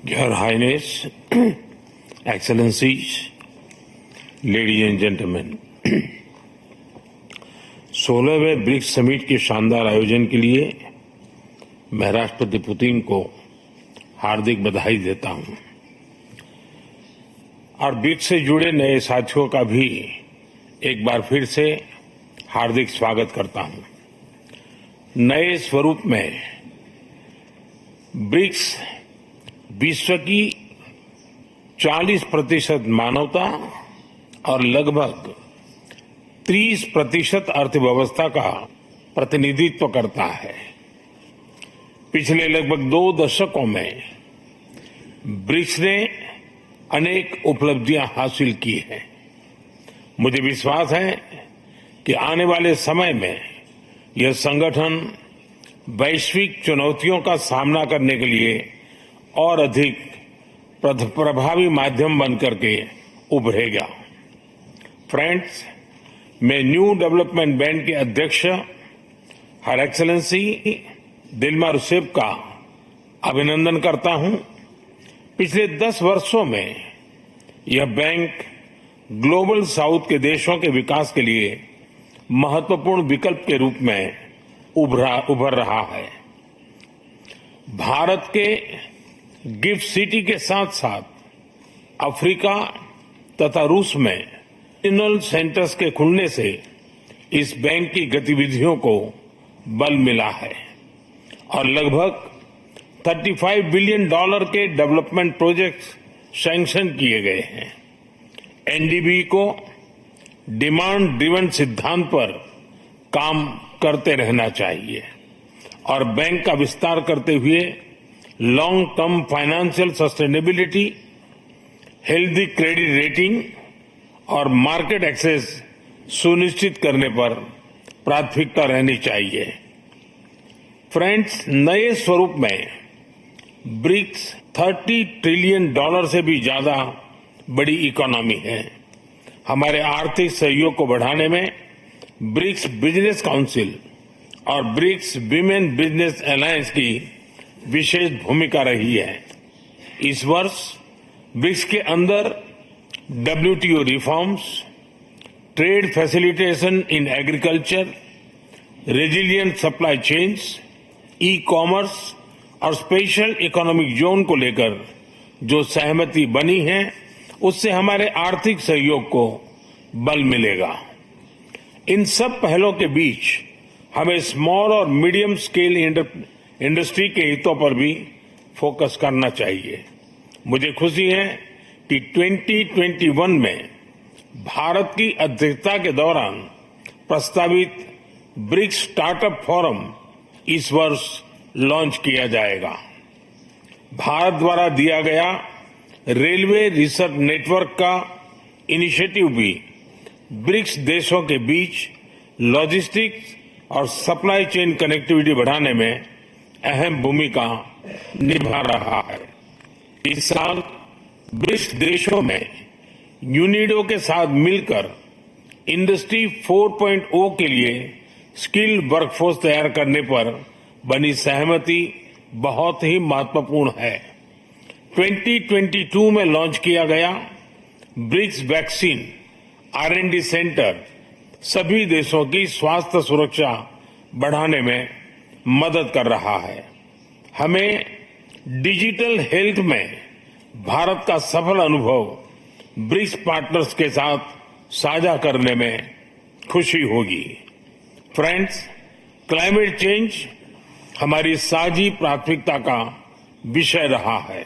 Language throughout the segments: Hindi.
Your Highness, Excellencies, ladies and gentlemen, 16वें ब्रिक्स समिट के शानदार आयोजन के लिए मैं राष्ट्रपति पुतिन को हार्दिक बधाई देता हूं और ब्रिक्स से जुड़े नए साथियों का भी एक बार फिर से हार्दिक स्वागत करता हूं। नए स्वरूप में ब्रिक्स विश्व की 40% मानवता और लगभग 30% अर्थव्यवस्था का प्रतिनिधित्व करता है। पिछले लगभग 2 दशकों में ब्रिक्स ने अनेक उपलब्धियां हासिल की हैं। मुझे विश्वास है कि आने वाले समय में यह संगठन वैश्विक चुनौतियों का सामना करने के लिए और अधिक प्रभावी माध्यम बनकर के उभरेगा। फ्रेंड्स, मैं न्यू डेवलपमेंट बैंक के अध्यक्ष हर एक्सेलेंसी दिल्मा रूसेफ का अभिनंदन करता हूं। पिछले 10 वर्षों में यह बैंक ग्लोबल साउथ के देशों के विकास के लिए महत्वपूर्ण विकल्प के रूप में उभर रहा है। भारत के गिफ्ट सिटी के साथ साथ अफ्रीका तथा रूस में रीजनल सेंटर्स के खुलने से इस बैंक की गतिविधियों को बल मिला है और लगभग $35 बिलियन के डेवलपमेंट प्रोजेक्ट्स सैंक्शन किए गए हैं। एनडीबी को डिमांड ड्रिवन सिद्धांत पर काम करते रहना चाहिए और बैंक का विस्तार करते हुए long term financial sustainability, healthy credit rating और मार्केट एक्सेस सुनिश्चित करने पर प्राथमिकता रहनी चाहिए। फ्रेंड्स, नए स्वरूप में ब्रिक्स $30 ट्रिलियन से भी ज्यादा बड़ी इकोनॉमी है। हमारे आर्थिक सहयोग को बढ़ाने में ब्रिक्स बिजनेस काउंसिल और ब्रिक्स विमेन बिजनेस अलायंस की विशेष भूमिका रही है। इस वर्ष ब्रिक्स के अंदर WTO reforms, trade facilitation in agriculture, resilient supply chains, e-commerce और स्पेशल इकोनॉमिक जोन को लेकर जो सहमति बनी है उससे हमारे आर्थिक सहयोग को बल मिलेगा। इन सब पहलों के बीच हमें स्मॉल और मीडियम स्केल इंडस्ट्री के हितों पर भी फोकस करना चाहिए। मुझे खुशी है कि 2021 में भारत की अध्यक्षता के दौरान प्रस्तावित ब्रिक्स स्टार्टअप फोरम इस वर्ष लॉन्च किया जाएगा। भारत द्वारा दिया गया रेलवे रिसर्च नेटवर्क का इनिशिएटिव भी ब्रिक्स देशों के बीच लॉजिस्टिक्स और सप्लाई चेन कनेक्टिविटी बढ़ाने में अहम भूमिका निभा रहा है। इस साल ब्रिक्स देशों में यूनिडो के साथ मिलकर इंडस्ट्री 4.0 के लिए स्किल्ड वर्कफोर्स तैयार करने पर बनी सहमति बहुत ही महत्वपूर्ण है। 2022 में लॉन्च किया गया ब्रिक्स वैक्सीन R&D सेंटर सभी देशों की स्वास्थ्य सुरक्षा बढ़ाने में मदद कर रहा है। हमें डिजिटल हेल्थ में भारत का सफल अनुभव ब्रिक्स पार्टनर्स के साथ साझा करने में खुशी होगी। फ्रेंड्स, क्लाइमेट चेंज हमारी साझी प्राथमिकता का विषय रहा है।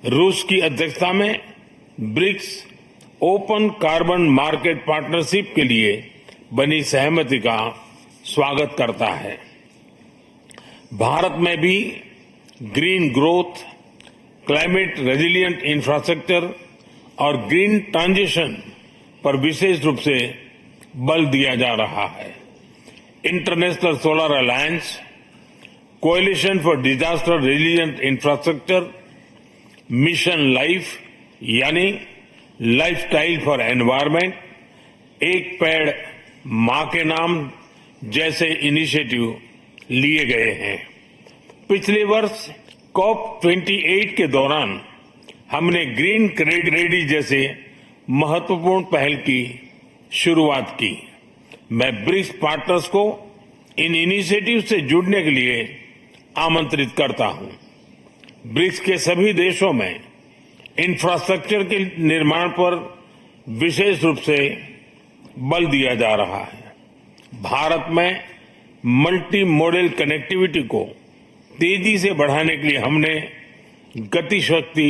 रूस की अध्यक्षता में BRICS open carbon market partnership के लिए बनी सहमति का स्वागत करता है। भारत में भी green growth, climate resilient infrastructure और ग्रीन ट्रांजिशन पर विशेष रूप से बल दिया जा रहा है। International solar alliance, coalition for disaster resilient infrastructure, mission life यानी लाइफस्टाइल फॉर एनवायरमेंट, एक पेड़ मां के नाम जैसे इनिशिएटिव लिए गए हैं। पिछले वर्ष COP28 के दौरान हमने ग्रीन क्रेडिट जैसे महत्वपूर्ण पहल की शुरुआत की। मैं ब्रिक्स पार्टनर्स को इन इनिशिएटिव से जुड़ने के लिए आमंत्रित करता हूं। ब्रिक्स के सभी देशों में इंफ्रास्ट्रक्चर के निर्माण पर विशेष रूप से बल दिया जा रहा है। भारत में मल्टी मॉडल कनेक्टिविटी को तेजी से बढ़ाने के लिए हमने गति शक्ति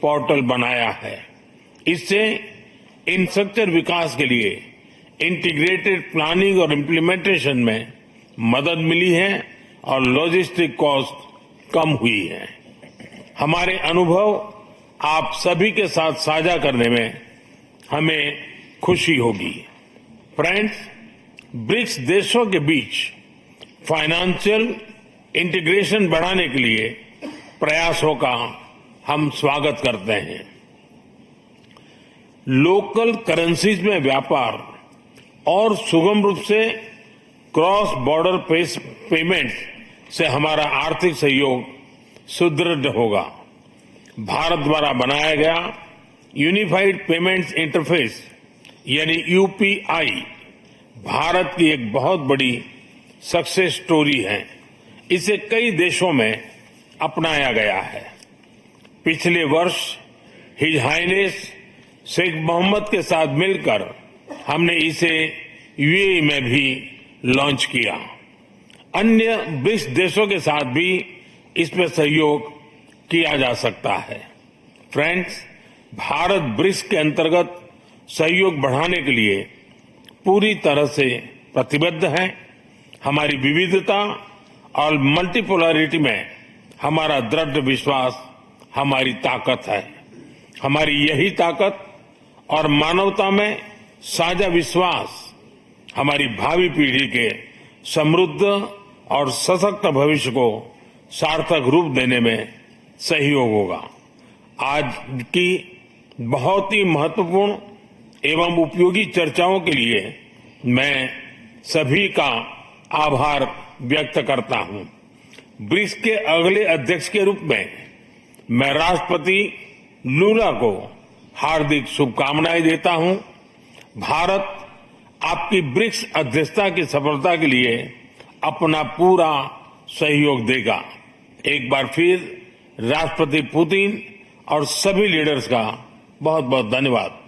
पोर्टल बनाया है। इससे इंफ्रास्ट्रक्चर विकास के लिए इंटीग्रेटेड प्लानिंग और इम्प्लीमेंटेशन में मदद मिली है और लॉजिस्टिक कॉस्ट कम हुई है। हमारे अनुभव आप सभी के साथ साझा करने में हमें खुशी होगी। फ्रेंड्स, ब्रिक्स देशों के बीच फाइनेंशियल इंटीग्रेशन बढ़ाने के लिए प्रयासों का हम स्वागत करते हैं। लोकल करेंसीज में व्यापार और सुगम रूप से क्रॉस बॉर्डर पेमेंट से हमारा आर्थिक सहयोग सुदृढ़ होगा। भारत द्वारा बनाया गया यूनिफाइड पेमेंट्स इंटरफेस यानी यूपीआई भारत की एक बहुत बड़ी सक्सेस स्टोरी है। इसे कई देशों में अपनाया गया है। पिछले वर्ष हिज हाइनेस शेख मोहम्मद के साथ मिलकर हमने इसे यूएई में भी लॉन्च किया। अन्य ब्रिक्स देशों के साथ भी इसमें सहयोग किया जा सकता है। फ्रेंड्स, भारत ब्रिक्स के अंतर्गत सहयोग बढ़ाने के लिए पूरी तरह से प्रतिबद्ध है। हमारी विविधता और मल्टीपोलरिटी में हमारा दृढ़ विश्वास हमारी ताकत है। हमारी यही ताकत और मानवता में साझा विश्वास हमारी भावी पीढ़ी के समृद्ध और सशक्त भविष्य को सार्थक रूप देने में सहयोग होगा। आज की बहुत ही महत्वपूर्ण एवं उपयोगी चर्चाओं के लिए मैं सभी का आभार व्यक्त करता हूं। ब्रिक्स के अगले अध्यक्ष के रूप में मैं राष्ट्रपति लूला को हार्दिक शुभकामनाएं देता हूं। भारत आपकी ब्रिक्स अध्यक्षता की सफलता के लिए अपना पूरा सहयोग देगा। एक बार फिर राष्ट्रपति पुतिन और सभी लीडर्स का बहुत बहुत धन्यवाद।